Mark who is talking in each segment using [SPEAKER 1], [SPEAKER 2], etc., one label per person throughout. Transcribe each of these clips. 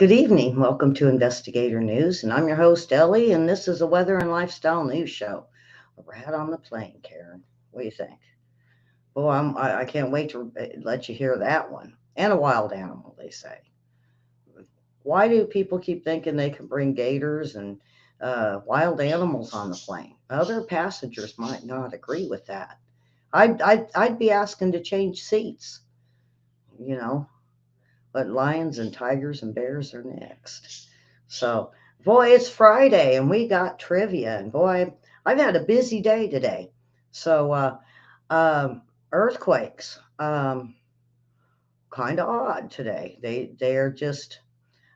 [SPEAKER 1] Good evening. Welcome to Investigator News, and I'm your host, Ellie, and this is a weather and lifestyle news show. A rat on the plane, Karen. What do you think? Well, I can't wait to let you hear that one. And a wild animal, they say. Why do people keep thinking they can bring gators and wild animals on the plane? Other passengers might not agree with that. I'd be asking to change seats, you know, but lions and tigers and bears are next. So, boy, it's Friday and we got trivia. And boy, I've had a busy day today. So, um, earthquakes, kind of odd today. They are just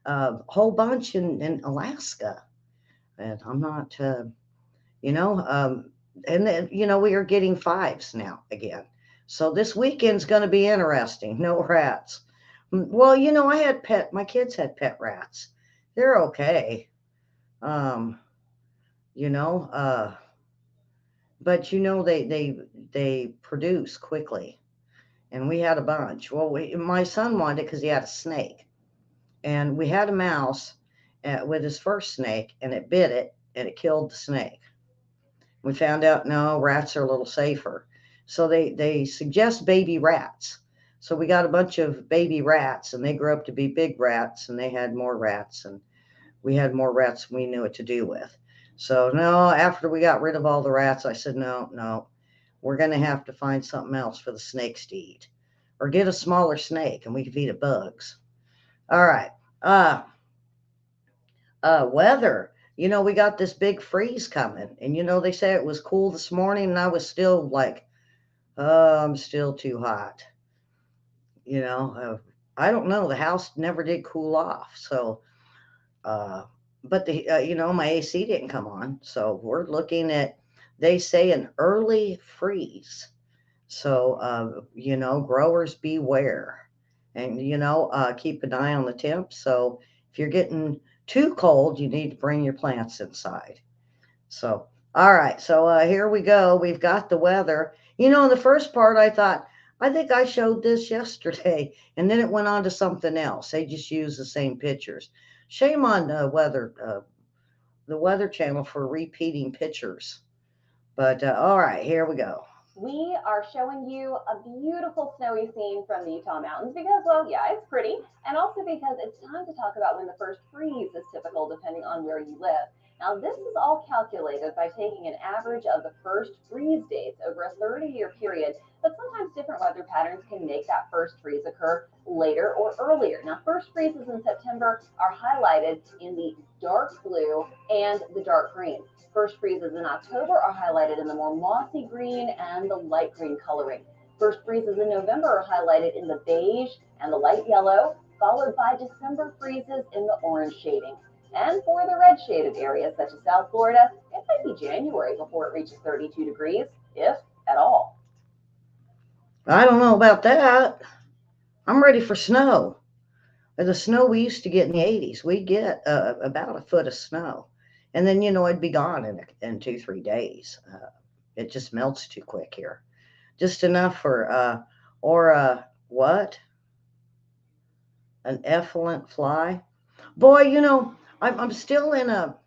[SPEAKER 1] a whole bunch in Alaska, and I'm not, you know, and then we are getting fives now again. So this weekend's going to be interesting. No rats. Well, I had my kids had pet rats. They're okay. Um, you know, uh, but they produce quickly, and we had a bunch. Well, my son wanted it because he had a snake, and we had a mouse with his first snake, and it bit it, and it killed the snake. We found out no, rats are a little safer, so they suggest baby rats. So we got a bunch of baby rats, and they grew up to be big rats, and they had more rats, and we had more rats than we knew what to do with. So no, after we got rid of all the rats, I said, no, no, we're going to have to find something else for the snakes to eat, or get a smaller snake, and we can feed it bugs. All right. Uh, weather. We got this big freeze coming, and they say it was cool this morning, and I was still like, oh, I'm still too hot. You know, I don't know. The house never did cool off, so Uh, but my AC didn't come on, so we're looking at. They say an early freeze, so growers beware, and keep an eye on the temp. So if you're getting too cold, you need to bring your plants inside. So all right, so here we go. We've got the weather. In the first part, I thought. I think I showed this yesterday, and then it went on to something else. They just used the same pictures. Shame on the Weather Channel for repeating pictures. But all right, here we go.
[SPEAKER 2] We are showing you a beautiful snowy scene from the Utah Mountains because, well, yeah, it's pretty, and also because it's time to talk about when the first freeze is typical depending on where you live. Now, this is all calculated by taking an average of the first freeze dates over a 30-year period, but sometimes different weather patterns can make that first freeze occur later or earlier. Now, first freezes in September are highlighted in the dark blue and the dark green. First freezes in October are highlighted in the more mossy green and the light green coloring. First freezes in November are highlighted in the beige and the light yellow, followed by December freezes in the orange shading. And for the red shaded areas such as South Florida, it might be January before it reaches 32 degrees, if at all.
[SPEAKER 1] I don't know about that. I'm ready for snow. The snow we used to get in the 80s, we'd get about a foot of snow. And then, it'd be gone in 2, 3 days. It just melts too quick here. Just enough for, or what? An effluent fly? Boy, I'm still in a,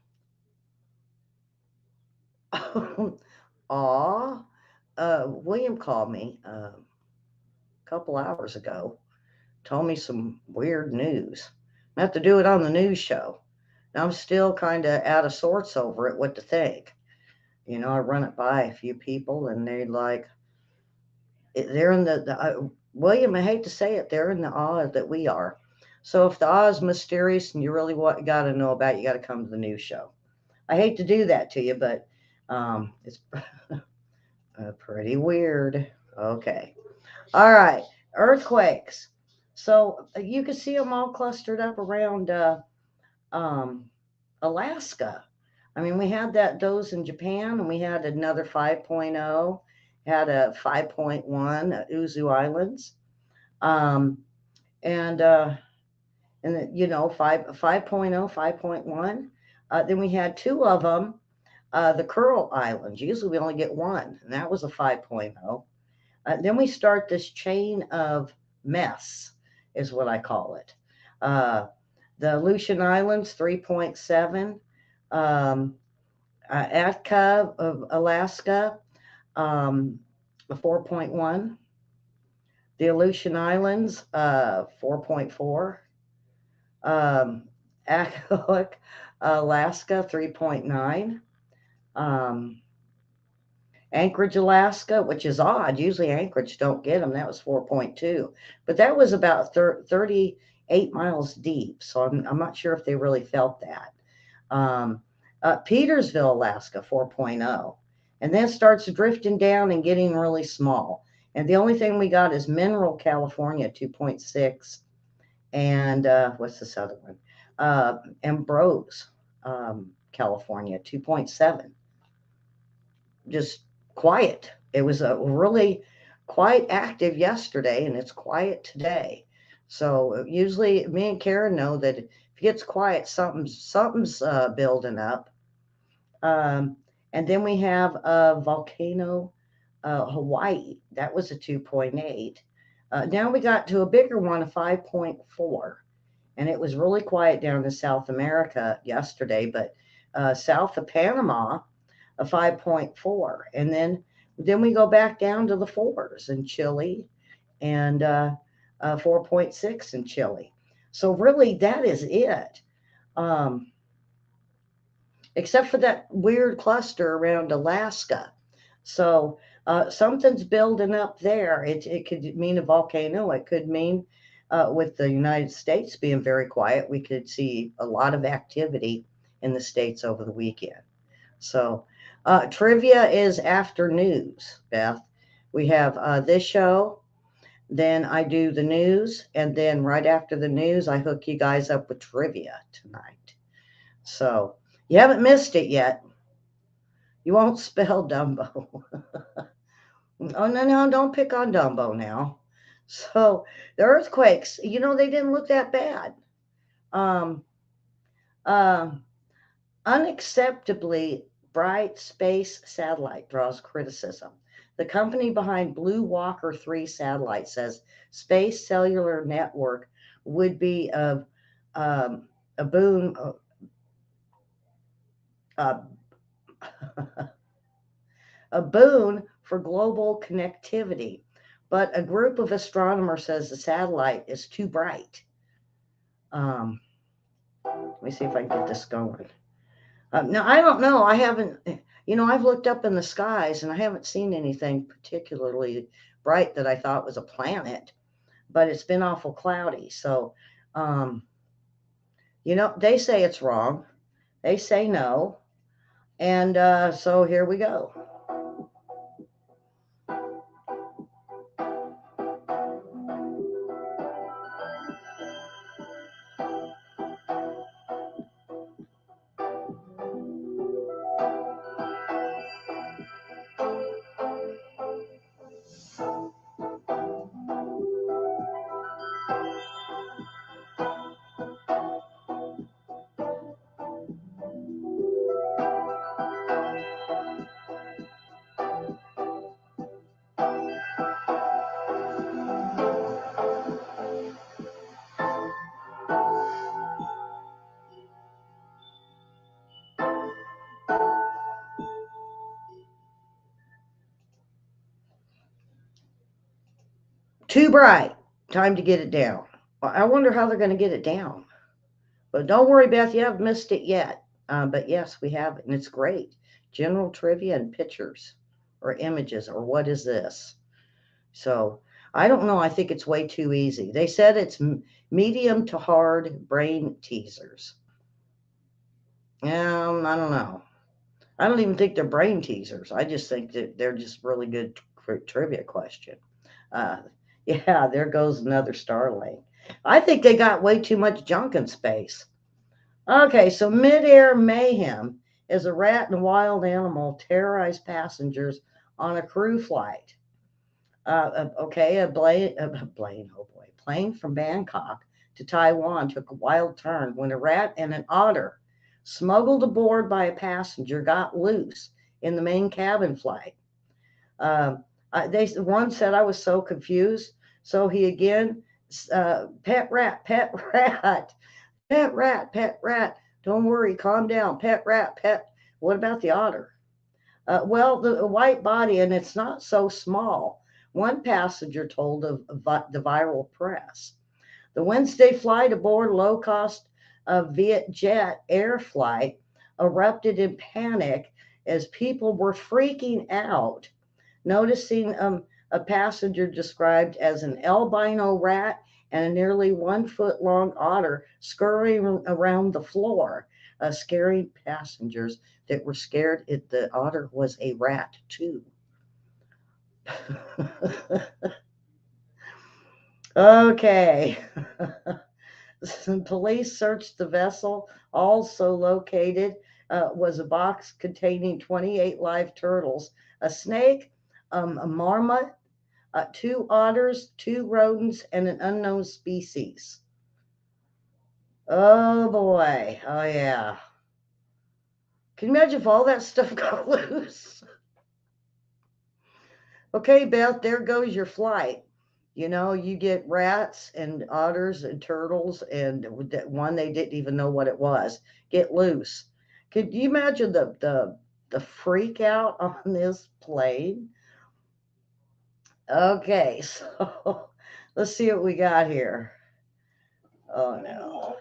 [SPEAKER 1] aw. William called me a couple hours ago, told me some weird news. I have to do it on the news show. Now I'm still kind of out of sorts over it, what to think. I run it by a few people, and they're in William, I hate to say it, they're in the awe that we are. So if the awe is mysterious and you really got to know about it, you got to come to the news show. I hate to do that to you, but it's pretty weird. Okay. All right. Earthquakes. So you can see them all clustered up around um, Alaska. I mean, we had those in Japan, and we had another 5.0, had a 5.1 at Uzu Islands, um, and five 5.0, 5.1. Then we had two of them, the Curl Islands. Usually we only get one, and that was a 5.0. Then we start this chain of mess, is what I call it. Uh, The Aleutian Islands, 3.7. Um, Atka of Alaska, um, 4.1. The Aleutian Islands, 4.4. Um, Akalik, Alaska, 3.9. Um, Anchorage, Alaska, which is odd. Usually Anchorage don't get them. That was 4.2. But that was about 38 miles deep. So I'm not sure if they really felt that. Um, Petersville, Alaska, 4.0. And then it starts drifting down and getting really small. And the only thing we got is Mineral, California, 2.6. And what's this other one? Ambrose, California, 2.7. Just quiet. It was a really quite active yesterday, and it's quiet today. So usually, me and Karen know that if it gets quiet, something's building up. Um, and then we have a volcano, Hawaii. That was a 2.8. Now we got to a bigger one, a 5.4, and it was really quiet down in South America yesterday, but south of Panama, a 5.4, and then we go back down to the fours in Chile, and 4.6 in Chile. So really, that is it. Um, Except for that weird cluster around Alaska. So something's building up there. It could mean a volcano. It could mean, with the United States being very quiet, we could see a lot of activity in the States over the weekend. So trivia is after news, Beth. We have this show, then I do the news, and then right after the news, I hook you guys up with trivia tonight. So you haven't missed it yet. You won't spell Dumbo. Oh, no, no, don't pick on Dumbo now. So the earthquakes, they didn't look that bad. Um, uh, Unacceptably bright space satellite draws criticism. The company behind Blue Walker 3 satellite says space cellular network would be um, a boon, uh, a boon for global connectivity. But a group of astronomers says the satellite is too bright. Um, Let me see if I can get this going. Now, I don't know. I haven't, I've looked up in the skies and I haven't seen anything particularly bright that I thought was a planet, but it's been awful cloudy. So, um, they say it's wrong. They say no. And so here we go. Too bright. Time to get it down. Well, I wonder how they're going to get it down. But don't worry, Beth, you haven't missed it yet. But yes, we have it, and it's great. General trivia and pictures or images, or what is this? So I don't know. I think it's way too easy. They said it's medium to hard brain teasers. I don't know. I don't even think they're brain teasers. I just think that they're just really good trivia question. Uh, yeah, there goes another Starlink. I think they got way too much junk in space. Okay, so midair mayhem is a rat and wild animal terrorize passengers on a crew flight. Okay, plane from Bangkok to Taiwan took a wild turn when a rat and an otter, smuggled aboard by a passenger, got loose in the main cabin flight. One said I was so confused, so he again, pet rat, Pet rat, pet rat. Don't worry, calm down. Pet rat, pet. What about the otter? Well, the white body, and it's not so small. One passenger told of the viral press. The Wednesday flight aboard low-cost Vietjet air flight erupted in panic as people were freaking out, noticing a passenger described as an albino rat and a nearly 1 foot long otter scurrying around the floor, scaring passengers that were scared the otter was a rat too. Okay. Police searched the vessel. Also located was a box containing 28 live turtles, a snake, a marmot, two otters, two rodents, and an unknown species. Oh boy. Oh yeah. Can you imagine if all that stuff got loose? Okay, Beth, there goes your flight. You get rats and otters and turtles and that one they didn't even know what it was. Get loose. Could you imagine the freak out on this plane? Okay, so let's see what we got here. Oh no.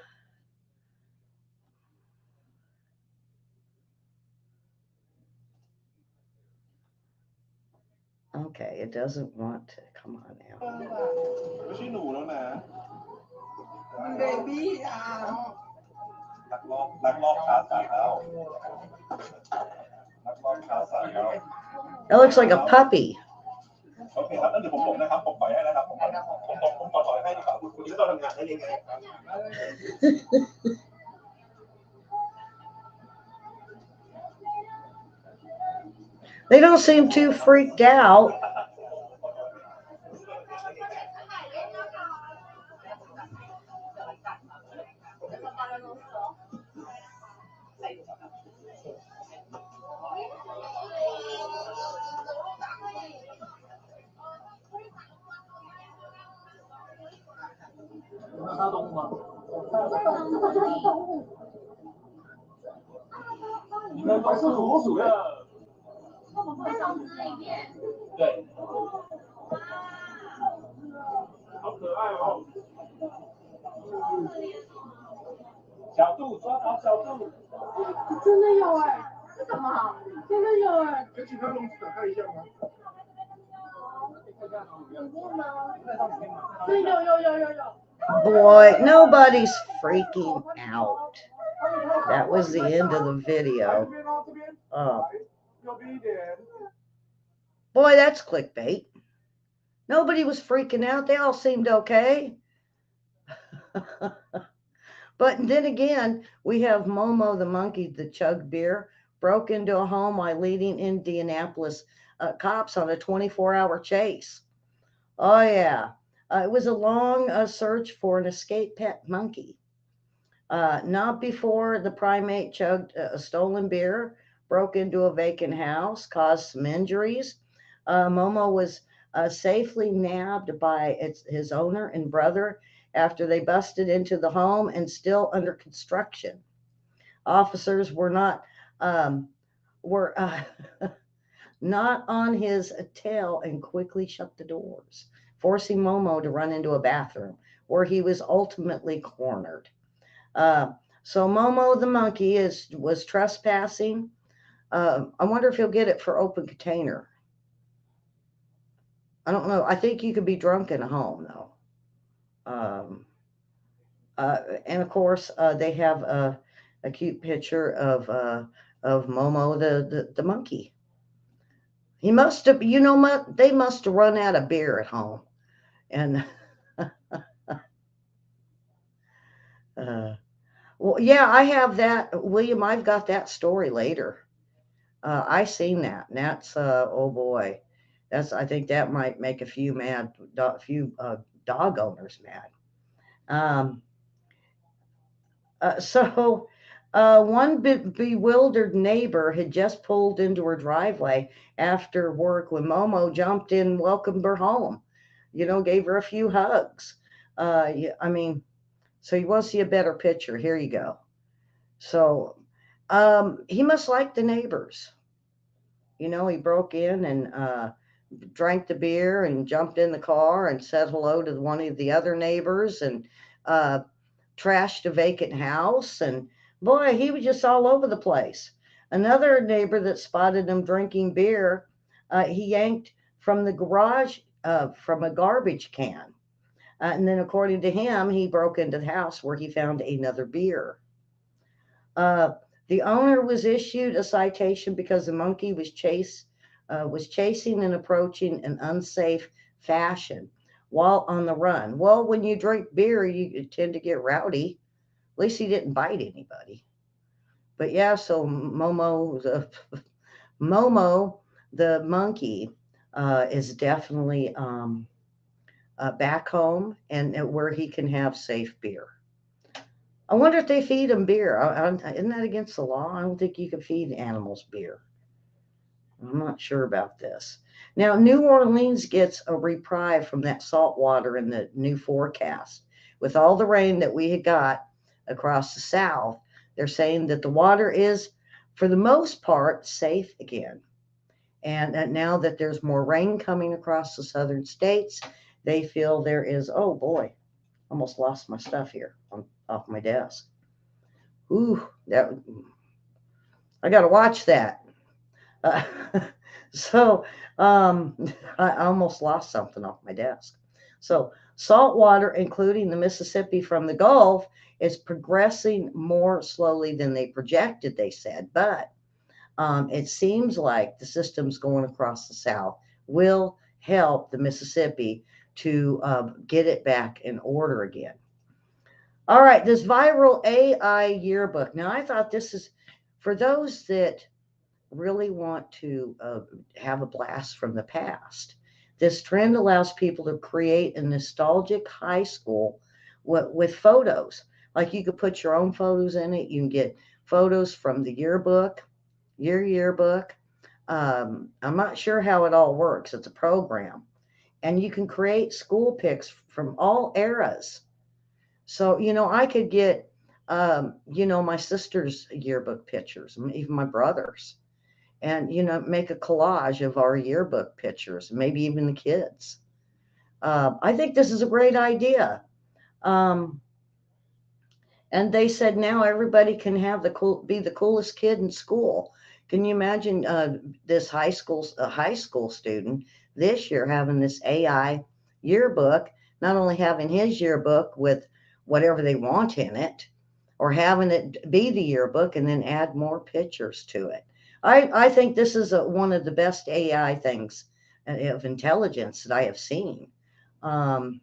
[SPEAKER 1] Okay, it doesn't want to. Come on now. มันเบบี้อ่ะลักลอบค้าสัตว์แล้ว It looks like a puppy. โอเคครับงั้นเดี๋ยวผมปล่อยให้นะครับผมปล่อยให้ดีกว่าคุณก็ทำงานได้ยังไง They don't seem too freaked out. Boy, nobody's freaking out. That was the end of the video. Oh. Boy, that's clickbait. Nobody was freaking out. They all seemed okay. But then again, we have Momo the monkey that chugged beer, broke into a home while leading Indianapolis cops on a 24-hour chase. Oh, yeah. It was a long search for an escaped pet monkey. Not before the primate chugged a stolen beer, broke into a vacant house, caused some injuries. Momo was safely nabbed by his owner and brother after they busted into the home and still under construction. Officers um, were not on his tail and quickly shut the doors, forcing Momo to run into a bathroom where he was ultimately cornered. Uh, so Momo the monkey was trespassing. I wonder if he'll get it for open container. I don't know. I think you could be drunk in a home though. Um, and of course, they have a cute picture of Momo the monkey. He must have, what? They must have run out of beer at home, and well, yeah, I have that, William. I've got that story later. I seen that, and that's oh boy, that's I think that might make a few mad, a few dog owners mad. Um, one bewildered neighbor had just pulled into her driveway after work when Momo jumped in, welcomed her home. Gave her a few hugs. Yeah, I mean, So you want to see a better picture? Here you go. So he must like the neighbors. He broke in and drank the beer and jumped in the car and said hello to one of the other neighbors and uh, trashed a vacant house. And boy, he was just all over the place. Another neighbor that spotted him drinking beer, he yanked from the garage from a garbage can. And then, according to him, he broke into the house where he found another beer. Uh, the owner was issued a citation because the monkey was chasing and approaching an unsafe fashion while on the run. Well, when you drink beer, you tend to get rowdy. At least he didn't bite anybody. But yeah, so Momo, the monkey, is definitely back home and where he can have safe beer. I wonder if they feed him beer. Isn't that against the law? I don't think you can feed animals beer. I'm not sure about this. Now, New Orleans gets a reprieve from that salt water in the new forecast. With all the rain that we had got across the South, they're saying that the water is, for the most part, safe again. And now that there's more rain coming across the southern states, they feel there is, oh boy, almost lost my stuff here off my desk. Ooh, that I got to watch that. Uh, so um, I almost lost something off my desk. So salt water, including the Mississippi from the Gulf, is progressing more slowly than they projected, they said. But it seems like the systems going across the South will help the Mississippi to get it back in order again. All right, this viral AI yearbook. Now, I thought this is for those that really want to have a blast from the past. This trend allows people to create a nostalgic high school with photos. Like you could put your own photos in it. You can get photos from the yearbook, your yearbook. I'm not sure how it all works. It's a program. And you can create school pics from all eras. So, I could get, my sister's yearbook pictures, even my brother's and make a collage of our yearbook pictures, maybe even the kids. I think this is a great idea. Um, and they said now everybody can have be the coolest kid in school. Can you imagine this high school student this year having this AI yearbook, not only having his yearbook with whatever they want in it, or having it be the yearbook and then add more pictures to it. I think this is one of the best AI things of intelligence that I have seen. Um,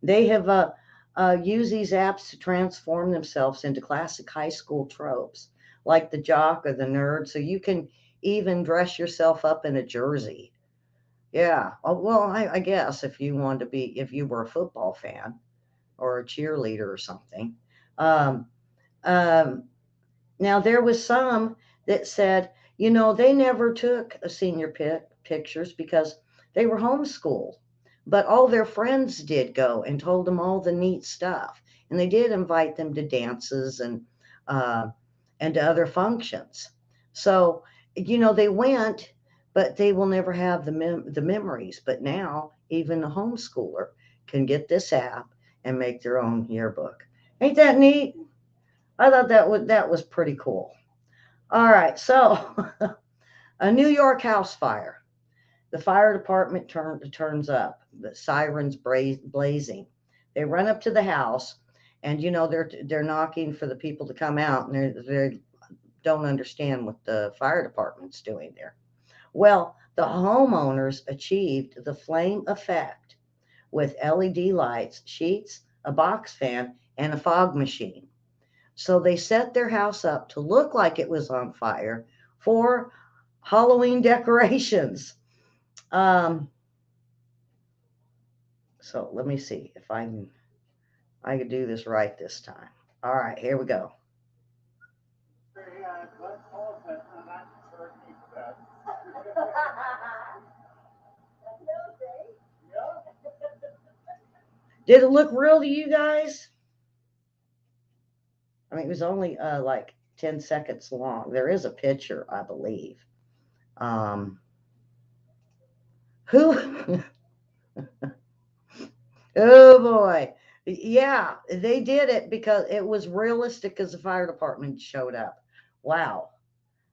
[SPEAKER 1] they have used these apps to transform themselves into classic high school tropes, like the jock or the nerd. So you can even dress yourself up in a jersey. Yeah. Oh, well, I guess if you were a football fan or a cheerleader or something. Um, um, Now, there was some that said, they never took a senior pictures because they were homeschooled, but all their friends did go and told them all the neat stuff, and they did invite them to dances uh, and to other functions. So, they went, but they will never have the memories. But now, even a homeschooler can get this app and make their own yearbook. Ain't that neat? I thought that was pretty cool. All right, so a New York house fire. The fire department turns up. The sirens blazing. They run up to the house, and they're knocking for the people to come out, and they don't understand what the fire department's doing there. Well, the homeowners achieved the flame effect with LED lights, sheets, a box fan, and a fog machine. So they set their house up to look like it was on fire for Halloween decorations. Um, so let me see if I can do this right this time. All right, here we go. Did it look real to you guys? I mean, it was only like 10 seconds long. There is a picture, I believe. Um, who? Oh boy. Yeah, they did it because it was realistic as the fire department showed up. Wow.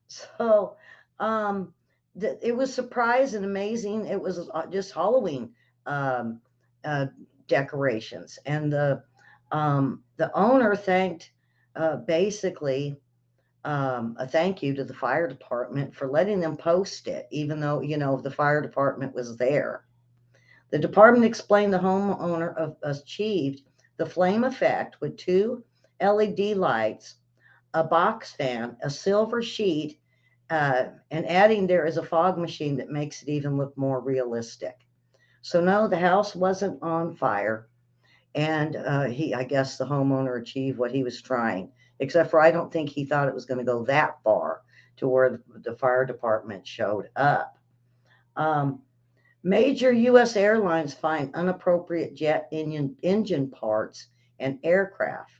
[SPEAKER 1] So, um, it was surprise and amazing. It was just Halloween um, uh, decorations, and the owner thanked basically a thank you to the fire department for letting them post it, even though the fire department was there. The department explained the homeowner achieved the flame effect with two LED lights, a box fan, a silver sheet, and adding there is a fog machine that makes it even look more realistic. So no, the house wasn't on fire, and I guess the homeowner achieved what he was trying. Except for I don't think he thought it was going to go that far to where the fire department showed up. Um, Major U.S. airlines find inappropriate jet engine parts and aircraft.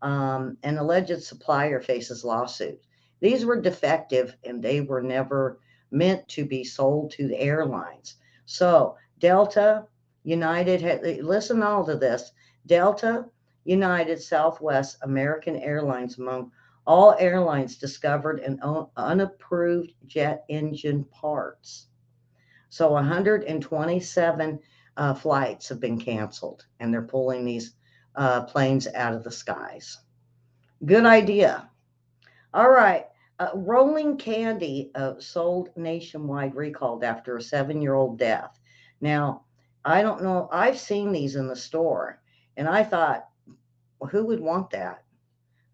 [SPEAKER 1] An alleged supplier faces lawsuit. These were defective and they were never meant to be sold to the airlines. So, Delta, United, listen all to this. Delta, United, Southwest, American Airlines, among all airlines discovered an unapproved jet engine parts. So 127 flights have been canceled, and they're pulling these planes out of the skies. Good idea. All right. Rolling candy sold nationwide recalled after a 7-year-old death. Now, I don't know. I've seen these in the store, and I thought, well, who would want that?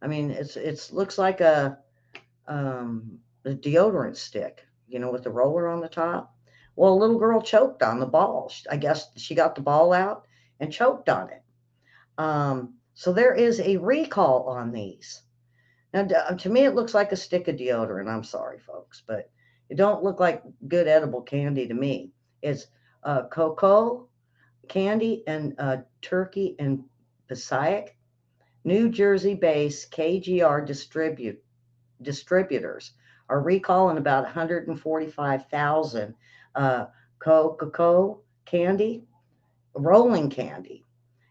[SPEAKER 1] I mean, it's looks like um, a deodorant stick, with the roller on the top. Well, a little girl choked on the ball. I guess she got the ball out and choked on it. So there is a recall on these. Now, to me, it looks like a stick of deodorant. I'm sorry, folks, but it don't look like good edible candy to me. It's cocoa candy and turkey and Passaic, New Jersey-based KGR distributors are recalling about 145,000 uh, cocoa candy, rolling candy.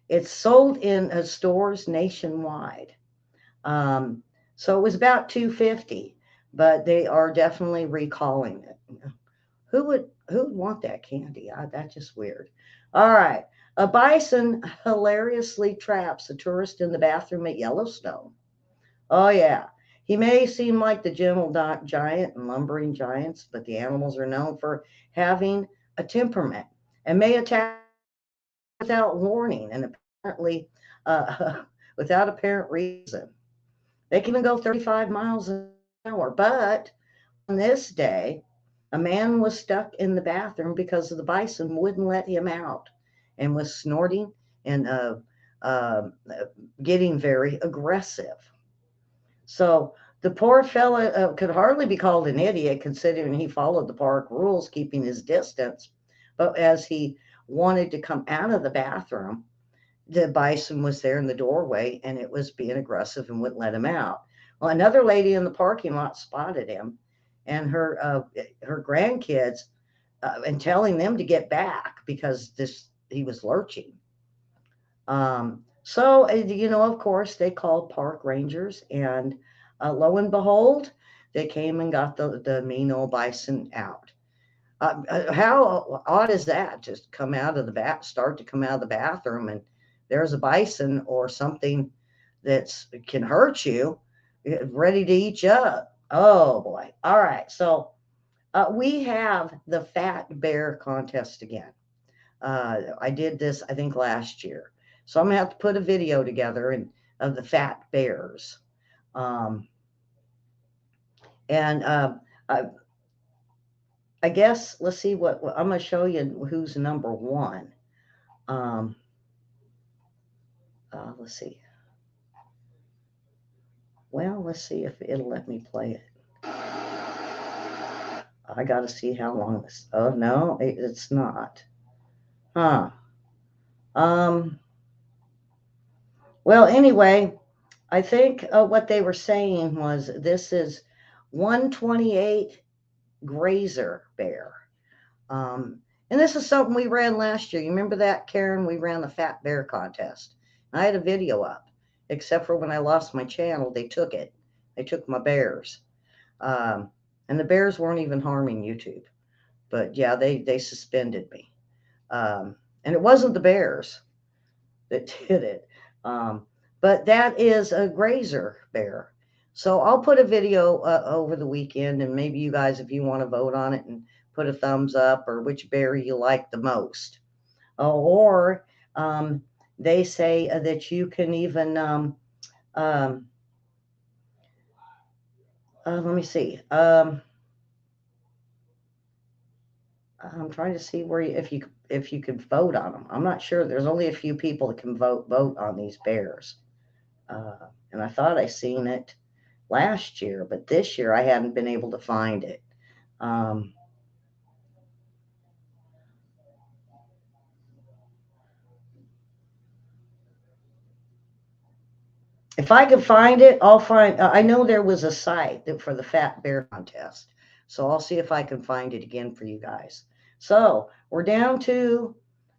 [SPEAKER 1] It's sold in stores nationwide. Um, so it was about 250, but they are definitely recalling it. Who would want that candy? That's just weird. All right. A bison hilariously traps a tourist in the bathroom at Yellowstone. Oh, yeah. He may seem like the gentle giant and lumbering giants, but the animals are known for having a temperament and may attack without warning and apparently without apparent reason. They can even go 35 miles an hour. But on this day, a man was stuck in the bathroom because the bison wouldn't let him out and was snorting and uh, getting very aggressive. So the poor fella could hardly be called an idiot considering he followed the park rules, keeping his distance. But as he wanted to come out of the bathroom, the bison was there in the doorway and it was being aggressive and wouldn't let him out. Well, another lady in the parking lot spotted him and her grandkids and telling them to get back because this he was lurching. So, of course, they called park rangers, and lo and behold, they came and got the mean old bison out. How odd is that? Just come out of the start to come out of the bathroom, and there's a bison or something that's can hurt you, ready to eat you up. Oh boy! All right, so we have the fat bear contest again. I did this, I think, last year. So I'm gonna have to put a video together of the fat bears. Um, and I, I guess let's see what I'm gonna show you who's number one. Um, let's see. Well, let's see if it'll let me play it. I gotta see how long this. Oh no, it's not. Huh. Um. Well, anyway, I think what they were saying was this is 128 grazer bear. Um, and this is something we ran last year. You remember that, Karen? We ran the fat bear contest. I had a video up, except for when I lost my channel, they took it. They took my bears. Um, and the bears weren't even harming YouTube. But yeah, they suspended me. And it wasn't the bears that did it. Um, but that is a grazer bear. So I'll put a video over the weekend, and maybe you guys, if you want to vote on it and put a thumbs up or which bear you like the most. Or they say that you can even, um, let me see. I'm trying to see where you, if you could vote on them. I'm not sure. There's only a few people that can vote on these bears. And I thought I seen it last year, but this year I hadn't been able to find it. Um, if I could find it, I'll find. I know there was a site for the Fat Bear contest, so I'll see if I can find it again for you guys. So we're down to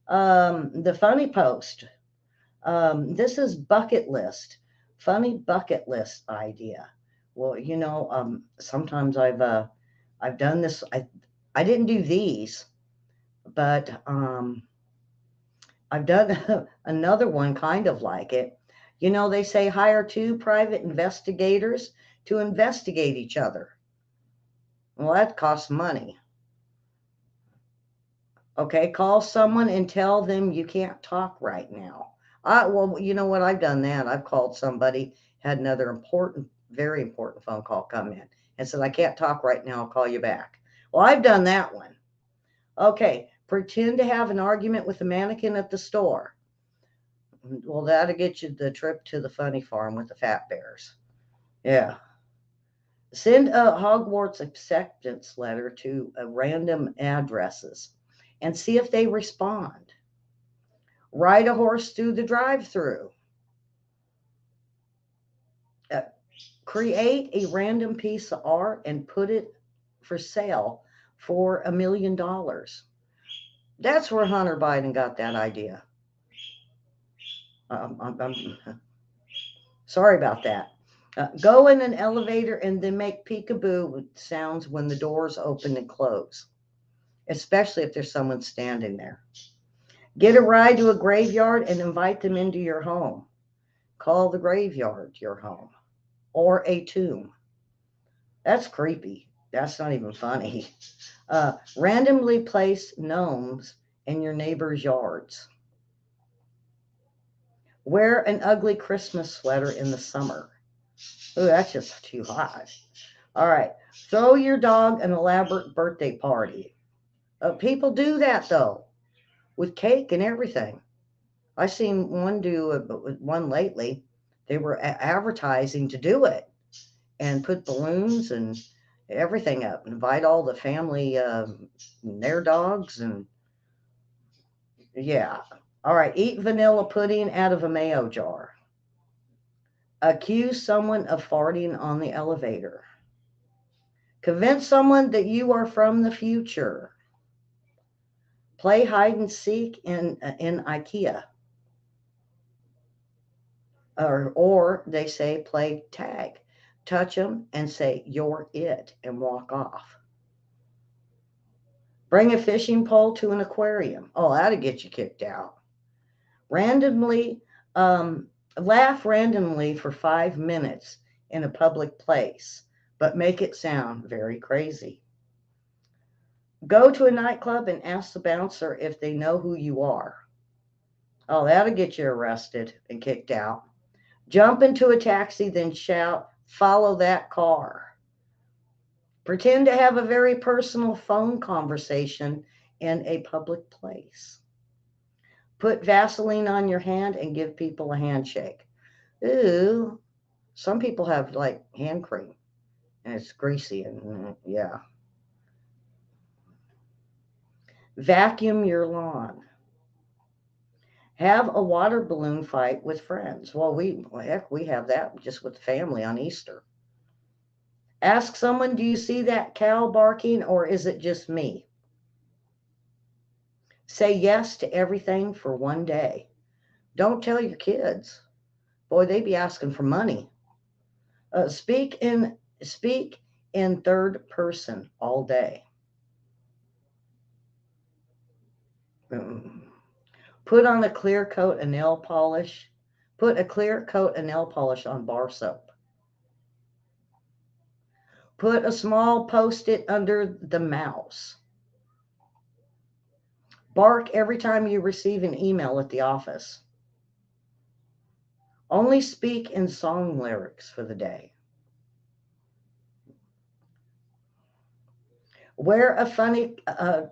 [SPEAKER 1] the funny post. This is bucket list, funny bucket list idea. Well, sometimes I've done this. I didn't do these, but I've done another one kind of like it. They say hire two private investigators to investigate each other. Well, that costs money. Okay, call someone and tell them you can't talk right now. Well, you know what? I've done that. I've called somebody, had another important, very important phone call come in and said, I can't talk right now. I'll call you back. Well, I've done that one. Okay, pretend to have an argument with a mannequin at the store. Well, that'll get you the trip to the funny farm with the fat bears. Yeah. Send a Hogwarts acceptance letter to random addresses and see if they respond. Ride a horse through the drive through. Uh, Create a random piece of art and put it for sale for $1 million. That's where Hunter Biden got that idea. I'm sorry about that. Go in an elevator and then make peekaboo sounds when the doors open and close, especially if there's someone standing there. Get a ride to a graveyard and invite them into your home. Call the graveyard your home or a tomb. That's creepy. That's not even funny. Randomly place gnomes in your neighbor's yards. Wear an ugly Christmas sweater in the summer. Ooh, that's just too hot. All right. Throw your dog an elaborate birthday party. People do that though, with cake and everything. I seen one do one lately. They were advertising to do it and put balloons and everything up. Invite all the family, their dogs, and yeah. All right. Eat vanilla pudding out of a mayo jar. Accuse someone of farting on the elevator. Convince someone that you are from the future. Play hide and seek in IKEA. Or they say play tag. Touch them and say you're it and walk off. Bring a fishing pole to an aquarium. Oh, that'll get you kicked out. Randomly, um, laugh randomly for 5 minutes in a public place, but make it sound very crazy. Go to a nightclub and ask the bouncer if they know who you are. Oh, that'll get you arrested and kicked out. Jump into a taxi, then shout, follow that car. Pretend to have a very personal phone conversation in a public place. Put Vaseline on your hand and give people a handshake. Ooh, some people have like hand cream and it's greasy and yeah. Vacuum your lawn. Have a water balloon fight with friends. Well, heck, we have that just with the family on Easter. Ask someone, do you see that cow barking or is it just me? Say yes to everything for one day. Don't tell your kids. Boy, they be asking for money. Uh, speak in speak in third person all day. Mm. Put on a clear coat of nail polish. Put a clear coat of nail polish on bar soap. Put a small post-it under the mouse. Bark every time you receive an email at the office. Only speak in song lyrics for the day. Wear a funny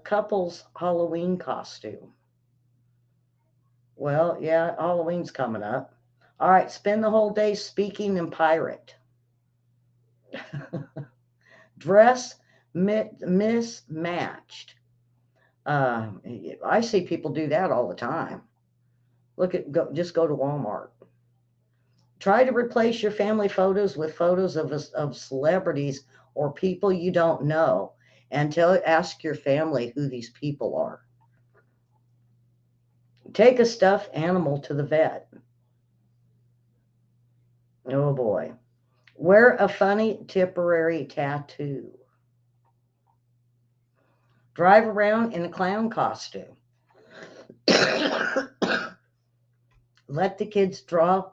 [SPEAKER 1] couple's Halloween costume. Well, yeah, Halloween's coming up. All right, spend the whole day speaking in pirate. Dress mismatched. Uh, I see people do that all the time. Just go to Walmart. Try to replace your family photos with photos of celebrities or people you don't know, and ask your family who these people are. Take a stuffed animal to the vet. Oh boy. Wear a funny temporary tattoo. Drive around in a clown costume. Let the kids draw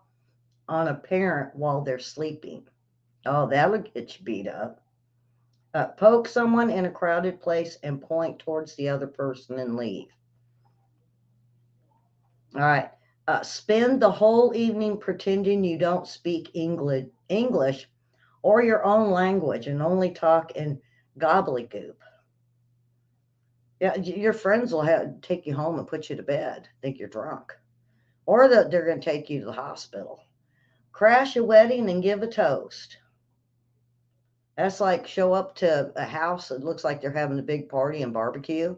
[SPEAKER 1] on a parent while they're sleeping. Oh, that'll get you beat up. Poke someone in a crowded place and point towards the other person and leave. All right. Spend the whole evening pretending you don't speak English or your own language and only talk in gobbledygook. Yeah, your friends will take you home and put you to bed. Think you're drunk, or that they're going to take you to the hospital. Crash a wedding and give a toast. That's like show up to a house that looks like they're having a big party and barbecue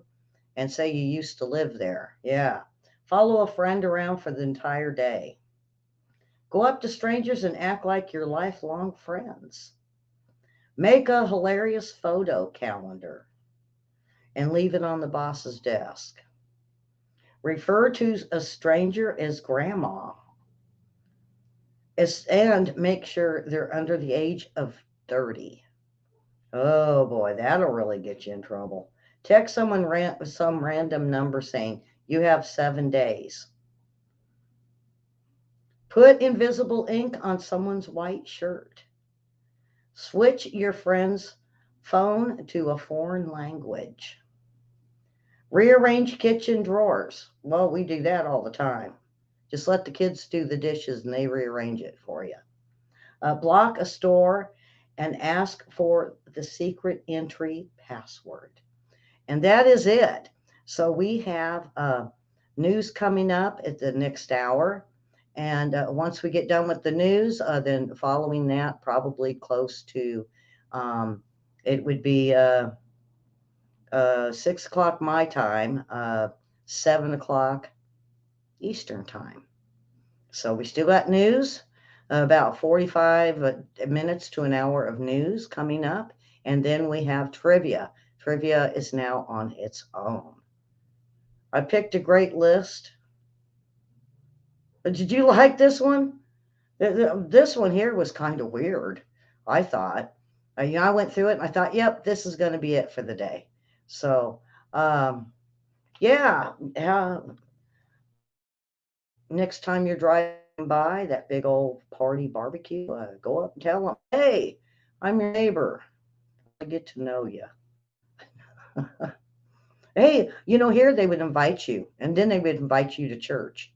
[SPEAKER 1] and say you used to live there. Yeah. Follow a friend around for the entire day. Go up to strangers and act like you're lifelong friends. Make a hilarious photo calendar and leave it on the boss's desk. Refer to a stranger as grandma and make sure they're under the age of 30. Oh boy, that'll really get you in trouble. Text someone some random number saying you have 7 days. Put invisible ink on someone's white shirt. Switch your friend's phone to a foreign language. Rearrange kitchen drawers. Well, we do that all the time. Just let the kids do the dishes and they rearrange it for you. Block a store and ask for the secret entry password. And that is it. So we have news coming up at the next hour. And once we get done with the news, then following that, probably close to, um, it would be 6 o'clock my time, 7 o'clock Eastern time. So we still got news, about 45 minutes to an hour of news coming up. And then we have trivia. Trivia is now on its own. I picked a great list. Did you like this one? This one here was kind of weird, I thought. I went through it and I thought, yep, this is going to be it for the day. So, yeah, next time you're driving by that big old party barbecue, go up and tell them, hey, I'm your neighbor. I get to know you. Hey, here they would invite you, and then they would invite you to church.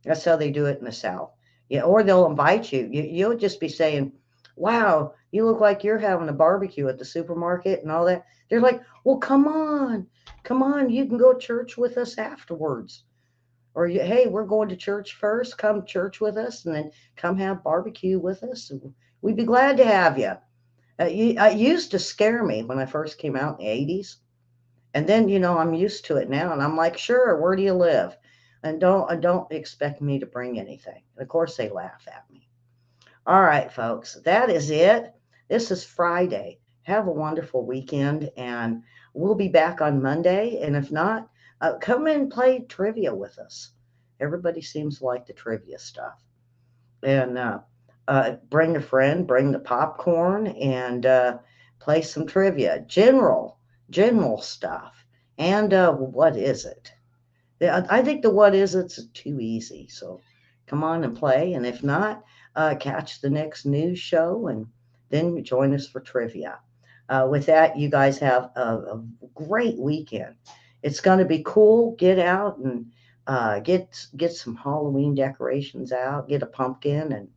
[SPEAKER 1] That's how they do it in the South. Yeah, or they'll invite you. You'll just be saying, wow, you look like you're having a barbecue at the supermarket and all that. They're like, well, come on, you can go to church with us afterwards. Or, hey, we're going to church first. Come church with us, and then come have barbecue with us. We'd be glad to have you. It used to scare me when I first came out in the 80s. And then, I'm used to it now. And I'm like, sure, where do you live? And don't expect me to bring anything. Of course, they laugh at me. All right, folks, that is it. This is Friday. Have a wonderful weekend, and we'll be back on Monday. And if not, come and play trivia with us. Everybody seems to like the trivia stuff. And bring a friend, bring the popcorn, and play some trivia. General stuff. And what is it? Yeah, I think the what is it's too easy. So come on and play. And if not, catch the next news show and then join us for trivia. With that, you guys have a great weekend. It's going to be cool. Get out and get some Halloween decorations out. Get a pumpkin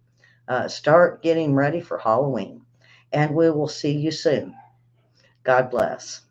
[SPEAKER 1] and start getting ready for Halloween. And we will see you soon. God bless.